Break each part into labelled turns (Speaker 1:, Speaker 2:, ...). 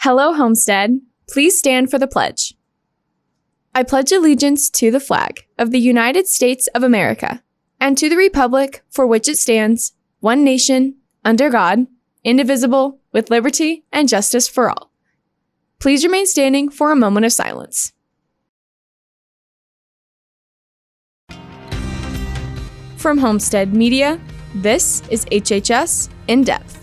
Speaker 1: Hello, Homestead. Please stand for the pledge. I pledge allegiance to the flag of the United States of America and to the republic for which it stands, one nation, under God, indivisible, with liberty and justice for all. Please remain standing for a moment of silence. From Homestead Media, this is HHS In Depth.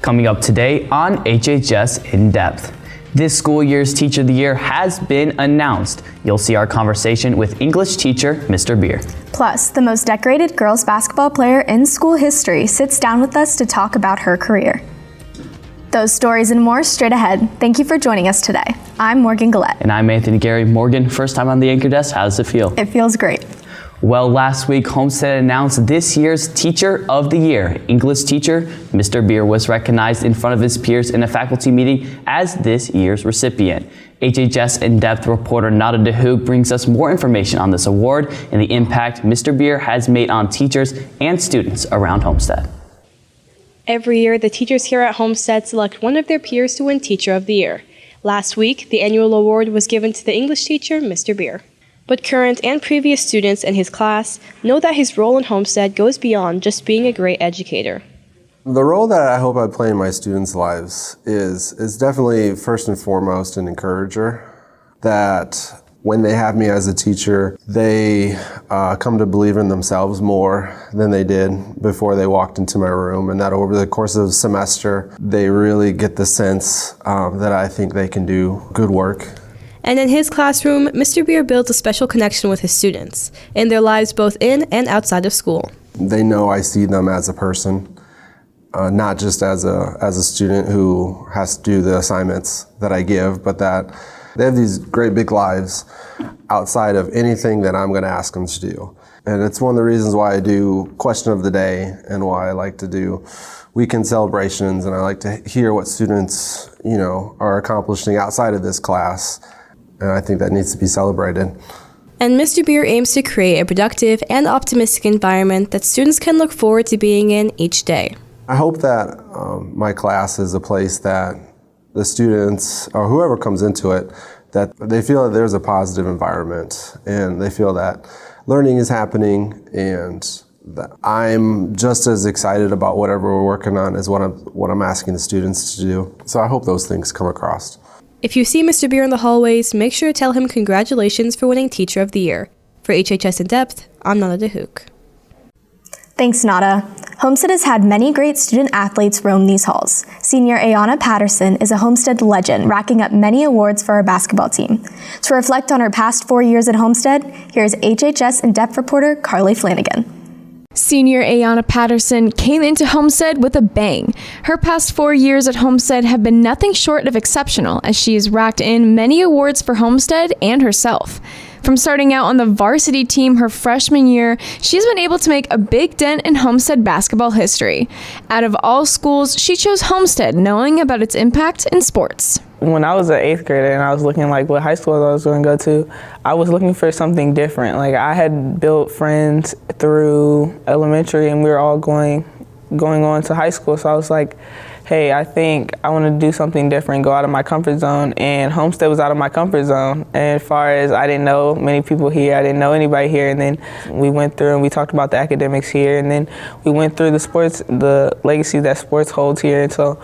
Speaker 2: Coming up today on HHS In Depth. This school year's Teacher of the Year has been announced. You'll see our conversation with English teacher, Mr. Beer.
Speaker 3: Plus, the most decorated girls basketball player in school history sits down with us to talk about her career. Those stories and more straight ahead. Thank you for joining us today. I'm Morgan Gillette.
Speaker 2: And I'm Anthony Gary. Morgan, first time on the anchor desk. How does it feel?
Speaker 3: It feels great.
Speaker 2: Well, last week, Homestead announced this year's Teacher of the Year. English teacher, Mr. Beer was recognized in front of his peers in a faculty meeting as this year's recipient. HHS In-Depth reporter Nada DeHoog brings us more information on this award and the impact Mr. Beer has made on teachers and students around Homestead.
Speaker 4: Every year, the teachers here at Homestead select one of their peers to win Teacher of the Year. Last week, the annual award was given to the English teacher, Mr. Beer. But current and previous students in his class know that his role in Homestead goes beyond just being a great educator.
Speaker 5: The role that I hope I play in my students' lives is definitely first and foremost an encourager, that when they have me as a teacher, they come to believe in themselves more than they did before they walked into my room, and that over the course of the semester, they really get the sense that I think they can do good work.
Speaker 4: And in his classroom, Mr. Beer builds a special connection with his students in their lives both in and outside of school.
Speaker 5: They know I see them as a person, not just as a student who has to do the assignments that I give, but that they have these great big lives outside of anything that I'm going to ask them to do. And it's one of the reasons why I do Question of the Day and why I like to do weekend celebrations, and I like to hear what students, are accomplishing outside of this class. And I think that needs to be celebrated.
Speaker 4: And Mr. Beer aims to create a productive and optimistic environment that students can look forward to being in each day.
Speaker 5: I hope that my class is a place that the students, or whoever comes into it, that they feel that there's a positive environment and they feel that learning is happening and that I'm just as excited about whatever we're working on as what I'm asking the students to do. So I hope those things come across.
Speaker 4: If you see Mr. Beer in the hallways, make sure to tell him congratulations for winning Teacher of the Year. For HHS In Depth, I'm Nada DeHoog.
Speaker 3: Thanks, Nada. Homestead has had many great student athletes roam these halls. Senior Ayanna Patterson is a Homestead legend, racking up many awards for our basketball team. To reflect on her past 4 years at Homestead, here's HHS In Depth reporter Carly Flanagan.
Speaker 1: Senior Ayanna Patterson came into Homestead with a bang. Her past 4 years at Homestead have been nothing short of exceptional, as she has racked in many awards for Homestead and herself. From starting out on the varsity team her freshman year, she's been able to make a big dent in Homestead basketball history. Out of all schools, she chose Homestead, knowing about its impact in sports.
Speaker 6: When I was an 8th grader and I was looking what high school I was going to go to, I was looking for something different. I had built friends through elementary and we were all going on to high school. So I was like, hey, I think I want to do something different, go out of my comfort zone. And Homestead was out of my comfort zone. And as far as I didn't know many people here, I didn't know anybody here. And then we went through and we talked about the academics here. And then we went through the legacy that sports holds here. And so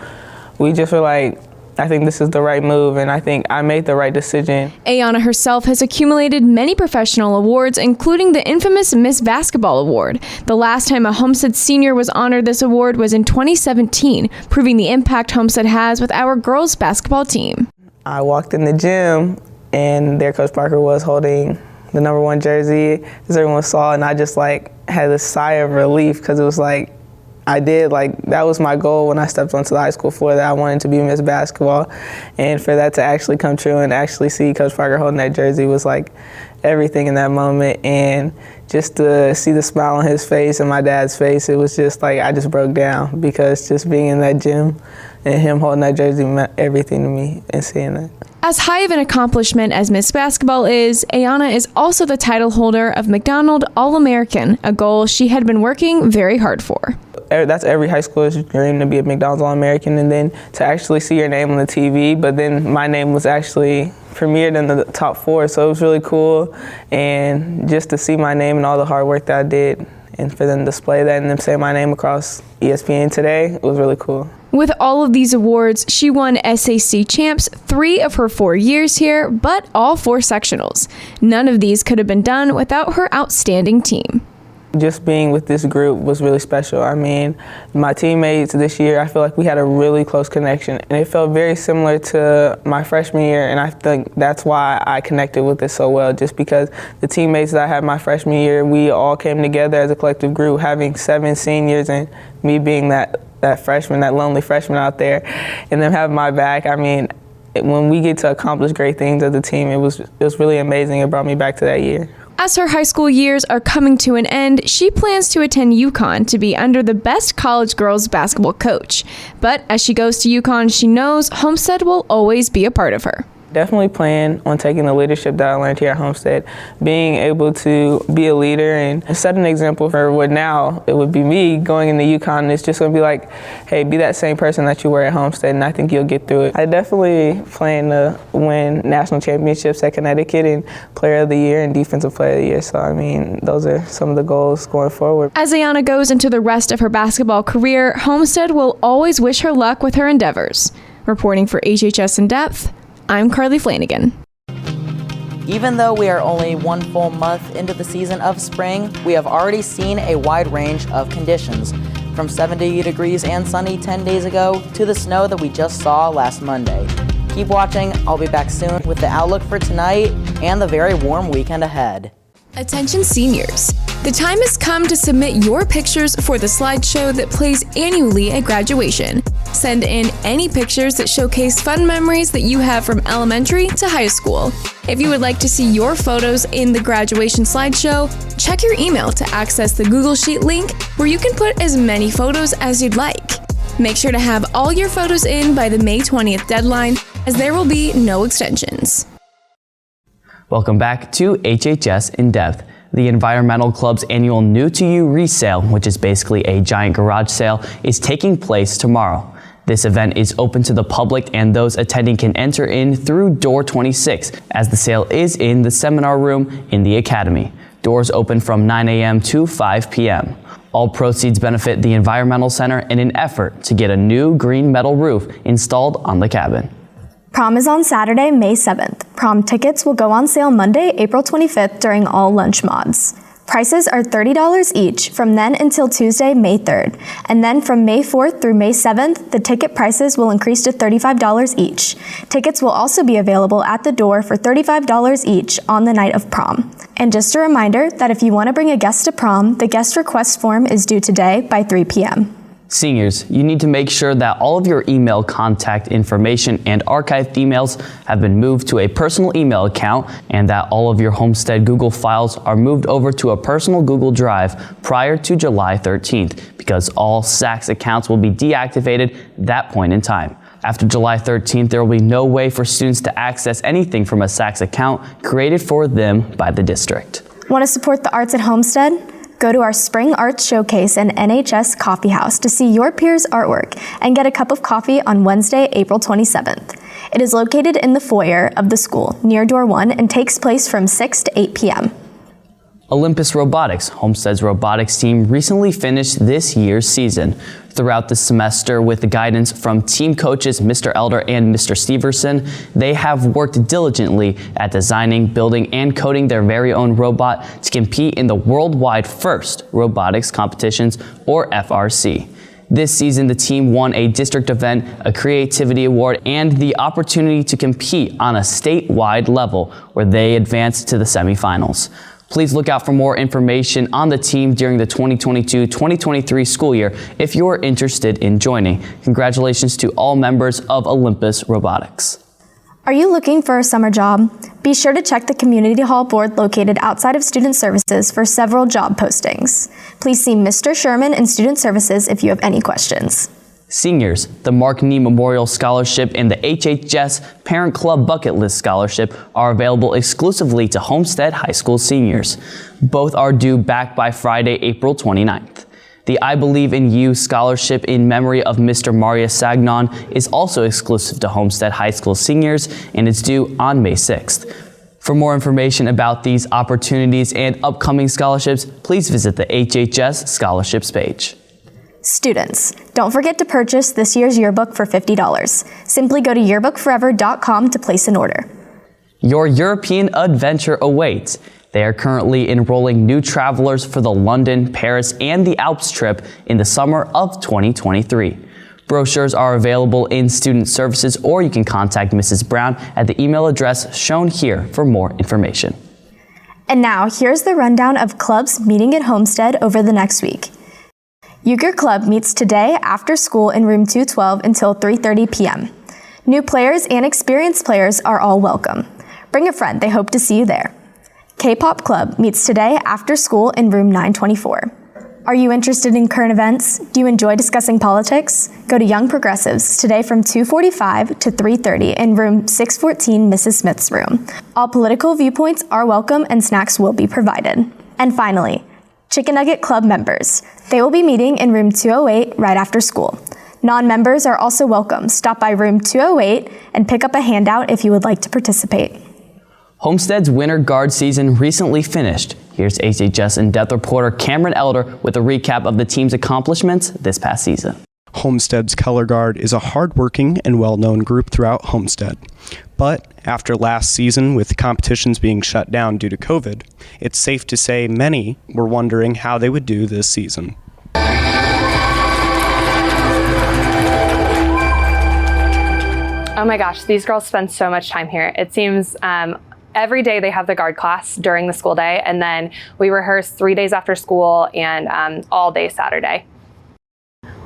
Speaker 6: we just were like, I think this is the right move, and I think I made the right decision.
Speaker 1: Ayanna herself has accumulated many professional awards, including the infamous Miss Basketball Award. The last time a Homestead senior was honored this award was in 2017, proving the impact Homestead has with our girls' basketball team.
Speaker 6: I walked in the gym, and there Coach Parker was holding the number 1 jersey, as everyone saw, and I just had a sigh of relief because it was that was my goal when I stepped onto the high school floor, that I wanted to be Miss Basketball. And for that to actually come true and actually see Coach Parker holding that jersey was everything in that moment. And just to see the smile on his face and my dad's face, it was just I just broke down, because just being in that gym and him holding that jersey meant everything to me, and seeing that.
Speaker 1: As high of an accomplishment as Miss Basketball is, Ayanna is also the title holder of McDonald All-American, a goal she had been working very hard for.
Speaker 6: that's every high schooler's dream, to be a McDonald's All-American, and then to actually see your name on the TV. But then my name was actually premiered in the top 4, so it was really cool. And just to see my name and all the hard work that I did, and for them to display that and them say my name across ESPN today, it was really cool.
Speaker 1: With all of these awards, she won SAC champs 3 of her 4 years here, but all 4 sectionals. None of these could have been done without her outstanding team.
Speaker 6: Just being with this group was really special. I mean, my teammates this year, I feel like we had a really close connection, and it felt very similar to my freshman year, and I think that's why I connected with it so well, just because the teammates that I had my freshman year, we all came together as a collective group, having 7 seniors and me being that freshman, that lonely freshman out there, and them having my back. I mean, when we get to accomplish great things as a team, it was really amazing. It brought me back to that year.
Speaker 1: As her high school years are coming to an end, she plans to attend UConn to be under the best college girls basketball coach. But as she goes to UConn, she knows Homestead will always be a part of her.
Speaker 6: Definitely plan on taking the leadership that I learned here at Homestead, being able to be a leader and set an example for what now it would be me going into UConn. And it's just going to be like, hey, be that same person that you were at Homestead, and I think you'll get through it. I definitely plan to win national championships at Connecticut and Player of the Year and Defensive Player of the Year. So, I mean, those are some of the goals going forward.
Speaker 1: As Ayanna goes into the rest of her basketball career, Homestead will always wish her luck with her endeavors. Reporting for HHS In Depth, I'm Carly Flanagan.
Speaker 7: Even though we are only 1 full month into the season of spring, we have already seen a wide range of conditions, from 70 degrees and sunny 10 days ago to the snow that we just saw last Monday. Keep watching. I'll be back soon with the outlook for tonight and the very warm weekend ahead.
Speaker 1: Attention seniors. The time has come to submit your pictures for the slideshow that plays annually at graduation. Send in any pictures that showcase fun memories that you have from elementary to high school. If you would like to see your photos in the graduation slideshow, check your email to access the Google Sheet link where you can put as many photos as you'd like. Make sure to have all your photos in by the May 20th deadline, as there will be no extensions.
Speaker 2: Welcome back to HHS In Depth. The Environmental Club's annual New to You resale, which is basically a giant garage sale, is taking place tomorrow. This event is open to the public, and those attending can enter in through door 26, as the sale is in the seminar room in the Academy. Doors open from 9 a.m. to 5 p.m. All proceeds benefit the Environmental Center in an effort to get a new green metal roof installed on the cabin.
Speaker 3: Prom is on Saturday, May 7th. Prom tickets will go on sale Monday, April 25th during all lunch mods. Prices are $30 each from then until Tuesday, May 3rd. And then from May 4th through May 7th, the ticket prices will increase to $35 each. Tickets will also be available at the door for $35 each on the night of prom. And just a reminder that if you want to bring a guest to prom, the guest request form is due today by 3 p.m.
Speaker 2: Seniors, you need to make sure that all of your email contact information and archived emails have been moved to a personal email account, and that all of your Homestead Google files are moved over to a personal Google Drive prior to July 13th, because all SACS accounts will be deactivated at that point in time. After July 13th, there will be no way for students to access anything from a SACS account created for them by the district.
Speaker 3: Want to support the arts at Homestead? Go to our Spring Arts Showcase and NHS Coffee House to see your peers' artwork and get a cup of coffee on Wednesday, April 27th. It is located in the foyer of the school near door 1 and takes place from 6 to 8 p.m.
Speaker 2: Olympus Robotics, Homestead's robotics team, recently finished this year's season. Throughout the semester, with the guidance from team coaches Mr. Elder and Mr. Steverson, they have worked diligently at designing, building, and coding their very own robot to compete in the worldwide first robotics competitions, or FRC. This season, the team won a district event, a creativity award, and the opportunity to compete on a statewide level, where they advanced to the semifinals. Please look out for more information on the team during the 2022-2023 school year if you're interested in joining. Congratulations to all members of Olympus Robotics.
Speaker 3: Are you looking for a summer job? Be sure to check the community hall board located outside of Student Services for several job postings. Please see Mr. Sherman in Student Services if you have any questions.
Speaker 2: Seniors, the Mark Nee Memorial Scholarship and the HHS Parent Club Bucket List Scholarship are available exclusively to Homestead High School seniors. Both are due back by Friday, April 29th. The I Believe in You scholarship in memory of Mr. Maria Sagnon is also exclusive to Homestead High School seniors, and it's due on May 6th. For more information about these opportunities and upcoming scholarships, please visit the HHS scholarships page.
Speaker 3: Students, don't forget to purchase this year's yearbook for $50. Simply go to yearbookforever.com to place an order.
Speaker 2: Your European adventure awaits. They are currently enrolling new travelers for the London, Paris, and the Alps trip in the summer of 2023. Brochures are available in Student Services, or you can contact Mrs. Brown at the email address shown here for more information.
Speaker 3: And now, here's the rundown of clubs meeting at Homestead over the next week. Euchre Club meets today after school in room 212 until 3:30 p.m. New players and experienced players are all welcome. Bring a friend, they hope to see you there. K-Pop Club meets today after school in room 924. Are you interested in current events? Do you enjoy discussing politics? Go to Young Progressives today from 2:45 to 3:30 in room 614, Mrs. Smith's room. All political viewpoints are welcome and snacks will be provided. And finally, Chicken Nugget Club members. They will be meeting in room 208 right after school. Non-members are also welcome. Stop by room 208 and pick up a handout if you would like to participate.
Speaker 2: Homestead's winter guard season recently finished. Here's HHS in-depth reporter Cameron Elder with a recap of the team's accomplishments this past season.
Speaker 8: Homestead's Color Guard is a hardworking and well-known group throughout Homestead. But after last season, with competitions being shut down due to COVID, it's safe to say many were wondering how they would do this season.
Speaker 9: Oh my gosh, these girls spend so much time here. It seems every day they have the guard class during the school day, and then we rehearse 3 days after school and all day Saturday.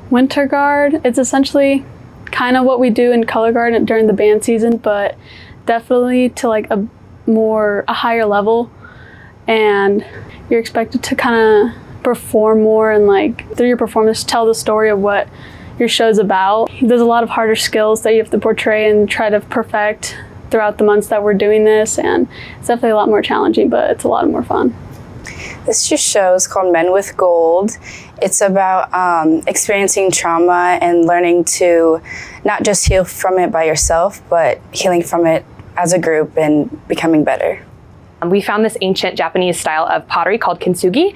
Speaker 10: Winter guard, it's essentially kind of what we do in color guard during the band season, but definitely to like a higher level, and you're expected to kind of perform more and like through your performance tell the story of what your show's about. There's a lot of harder skills that you have to portray and try to perfect throughout the months that we're doing this, and it's definitely a lot more challenging, but it's a lot more fun.
Speaker 11: This year's show is called Men with Gold. It's about experiencing trauma and learning to not just heal from it by yourself, but healing from it as a group and becoming better.
Speaker 9: We found this ancient Japanese style of pottery called kintsugi,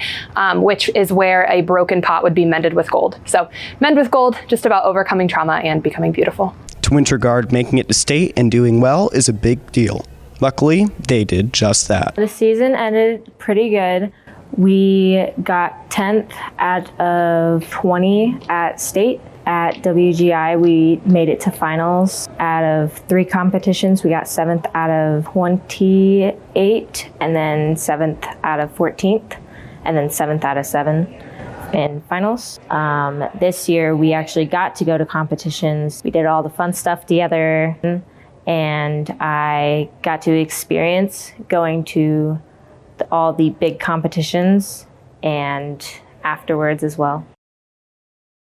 Speaker 9: which is where a broken pot would be mended with gold. So mend with gold, just about overcoming trauma and becoming beautiful.
Speaker 8: To Winter Guard, making it to state and doing well is a big deal. Luckily, they did just that.
Speaker 12: The season ended pretty good. We got 10th out of 20 at state. At WGI, we made it to finals. Out of 3 competitions, we got 7th out of 28, and then 7th out of 14th, and then 7th out of 7 in finals. This year, we actually got to go to competitions. We did all the fun stuff together, and I got to experience going to all the big competitions and afterwards as well.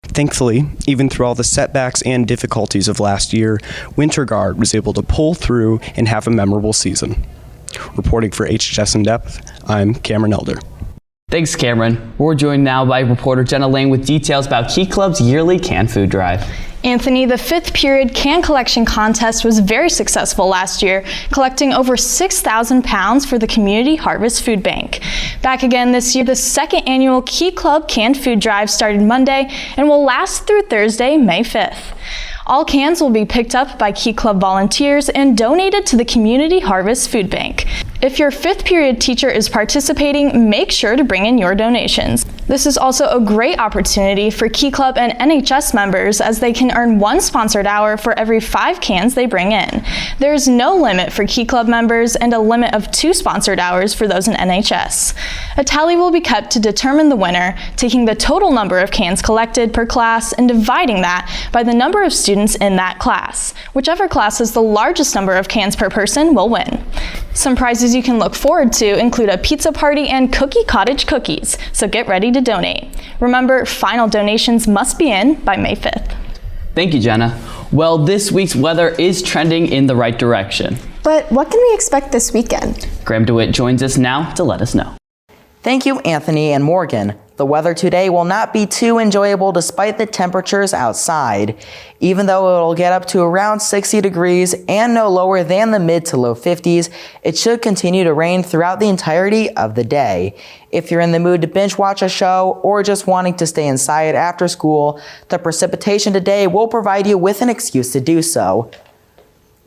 Speaker 8: Thankfully, even through all the setbacks and difficulties of last year, Winter Guard was able to pull through and have a memorable season. Reporting for HHS In Depth, I'm Cameron Elder.
Speaker 2: Thanks, Cameron. We're joined now by reporter Jenna Lane with details about Key Club's yearly canned food drive.
Speaker 13: Anthony, the 5th period can collection contest was very successful last year, collecting over 6,000 pounds for the Community Harvest Food Bank. Back again this year, the 2nd annual Key Club canned food drive started Monday and will last through Thursday, May 5th. All cans will be picked up by Key Club volunteers and donated to the Community Harvest Food Bank. If your 5th period teacher is participating, make sure to bring in your donations. This is also a great opportunity for Key Club and NHS members, as they can earn 1 sponsored hour for every 5 cans they bring in. There is no limit for Key Club members and a limit of 2 sponsored hours for those in NHS. A tally will be kept to determine the winner, taking the total number of cans collected per class and dividing that by the number of students in that class. Whichever class has the largest number of cans per person will win. Some prizes you can look forward to include a pizza party and cookie cottage cookies, so get ready to donate. Remember, final donations must be in by May 5th.
Speaker 2: Thank you, Jenna. Well, this week's weather is trending in the right direction.
Speaker 3: But what can we expect this weekend?
Speaker 2: Graham DeWitt joins us now to let us know.
Speaker 7: Thank you, Anthony and Morgan. The weather today will not be too enjoyable despite the temperatures outside. Even though it'll get up to around 60 degrees and no lower than the mid to low 50s, it should continue to rain throughout the entirety of the day. If you're in the mood to binge watch a show or just wanting to stay inside after school, the precipitation today will provide you with an excuse to do so.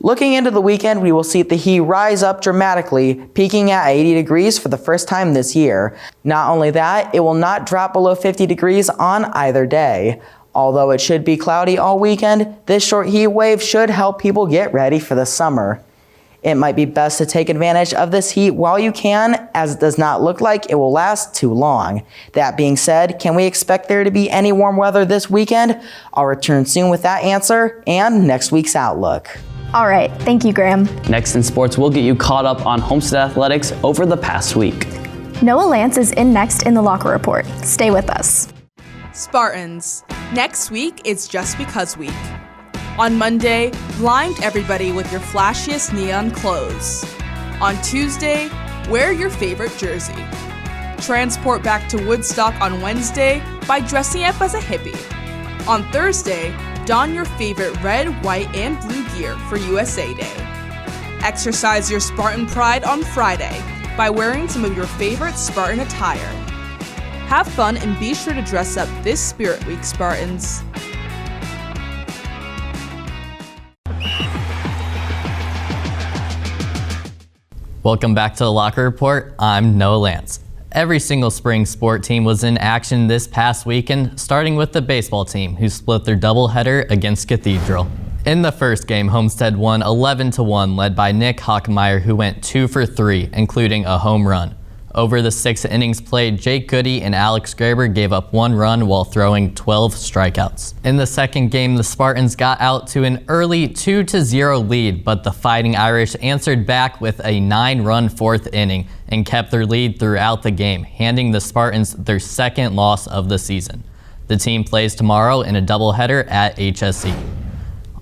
Speaker 7: Looking into the weekend, we will see the heat rise up dramatically, peaking at 80 degrees for the first time this year. Not only that, it will not drop below 50 degrees on either day. Although it should be cloudy all weekend, this short heat wave should help people get ready for the summer. It might be best to take advantage of this heat while you can, as it does not look like it will last too long. That being said, can we expect there to be any warm weather this weekend? I'll return soon with that answer and next week's outlook.
Speaker 3: All right, thank you, Graham.
Speaker 2: Next in sports, we'll get you caught up on Homestead athletics over the past week.
Speaker 3: Noah Lance is in next in the Locker Report. Stay with us.
Speaker 14: Spartans. Next week, it's Just Because Week. On Monday, blind everybody with your flashiest neon clothes. On Tuesday, wear your favorite jersey. Transport back to Woodstock on Wednesday by dressing up as a hippie. On Thursday, don your favorite red, white, and blue gear for USA Day. Exercise your Spartan pride on Friday by wearing some of your favorite Spartan attire. Have fun and be sure to dress up this Spirit Week, Spartans.
Speaker 15: Welcome back to the Locker Report. I'm Noah Lance. Every single spring sport team was in action this past weekend, starting with the baseball team, who split their doubleheader against Cathedral. In the first game, Homestead won 11-1, led by Nick Hockmeyer, who went 2 for 3, including a home run. Over the 6 innings played, Jake Goody and Alex Graber gave up 1 run while throwing 12 strikeouts. In the second game, the Spartans got out to an early 2-0 lead, but the Fighting Irish answered back with a 9-run 4th inning and kept their lead throughout the game, handing the Spartans their second loss of the season. The team plays tomorrow in a doubleheader at HSE.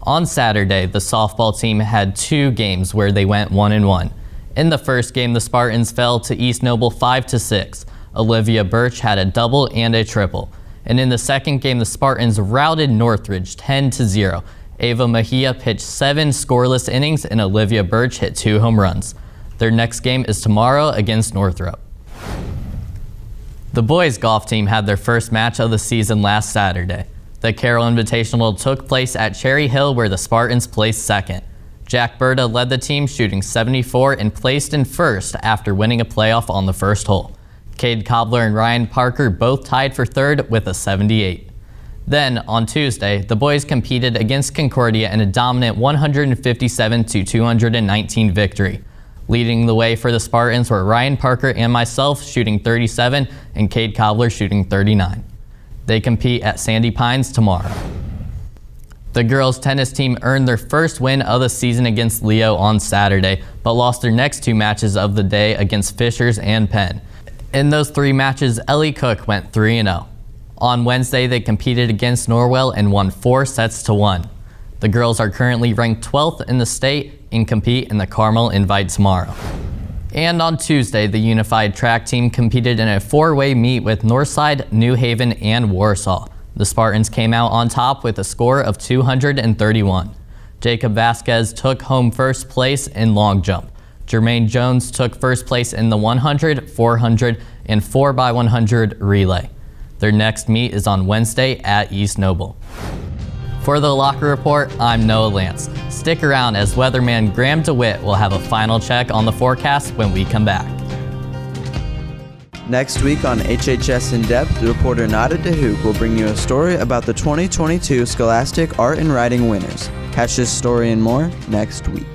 Speaker 15: On Saturday, the softball team had 2 games where they went 1-1. In the first game, the Spartans fell to East Noble 5-6. Olivia Birch had a double and a triple. And in the second game, the Spartans routed Northridge 10-0. Ava Mejia pitched 7 scoreless innings and Olivia Birch hit 2 home runs. Their next game is tomorrow against Northrop. The boys golf team had their first match of the season last Saturday. The Carroll Invitational took place at Cherry Hill, where the Spartans placed second. Jack Berta led the team, shooting 74 and placed in first after winning a playoff on the first hole. Cade Cobbler and Ryan Parker both tied for third with a 78. Then, on Tuesday, the boys competed against Concordia in a dominant 157-219 victory. Leading the way for the Spartans were Ryan Parker and myself, shooting 37, and Cade Cobbler shooting 39. They compete at Sandy Pines tomorrow. The girls' tennis team earned their first win of the season against Leo on Saturday, but lost their next 2 matches of the day against Fishers and Penn. In those 3 matches, Ellie Cook went 3-0. On Wednesday, they competed against Norwell and won 4-1. The girls are currently ranked 12th in the state and compete in the Carmel Invite tomorrow. And on Tuesday, the unified track team competed in a 4-way meet with Northside, New Haven, and Warsaw. The Spartans came out on top with a score of 231. Jacob Vasquez took home first place in long jump. Jermaine Jones took first place in the 100, 400, and 4x100 relay. Their next meet is on Wednesday at East Noble. For the Locker Report, I'm Noah Lance. Stick around as weatherman Graham DeWitt will have a final check on the forecast when we come back.
Speaker 16: Next week on HHS In Depth, reporter Nada DeHoop will bring you a story about the 2022 Scholastic Art and Writing winners. Catch this story and more next week.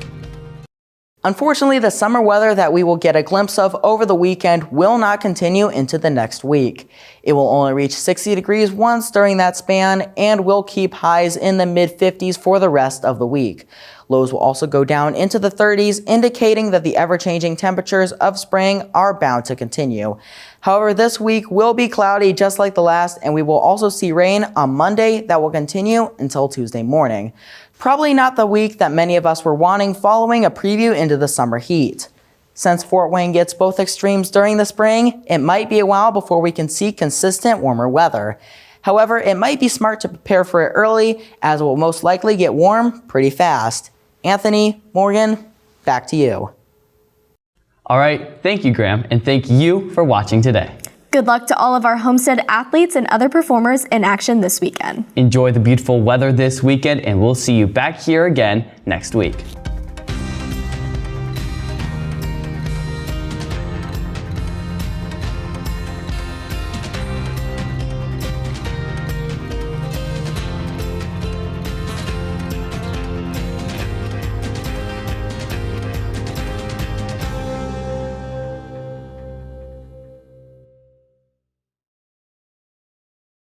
Speaker 7: Unfortunately, the summer weather that we will get a glimpse of over the weekend will not continue into the next week. It will only reach 60 degrees once during that span and will keep highs in the mid-50s for the rest of the week. Lows will also go down into the 30s, indicating that the ever-changing temperatures of spring are bound to continue. However, this week will be cloudy just like the last, and we will also see rain on Monday that will continue until Tuesday morning. Probably not the week that many of us were wanting following a preview into the summer heat. Since Fort Wayne gets both extremes during the spring, it might be a while before we can see consistent warmer weather. However, it might be smart to prepare for it early, as it will most likely get warm pretty fast. Anthony, Morgan, back to you.
Speaker 2: All right, thank you, Graham, and thank you for watching today.
Speaker 3: Good luck to all of our Homestead athletes and other performers in action this weekend.
Speaker 2: Enjoy the beautiful weather this weekend, and we'll see you back here again next week.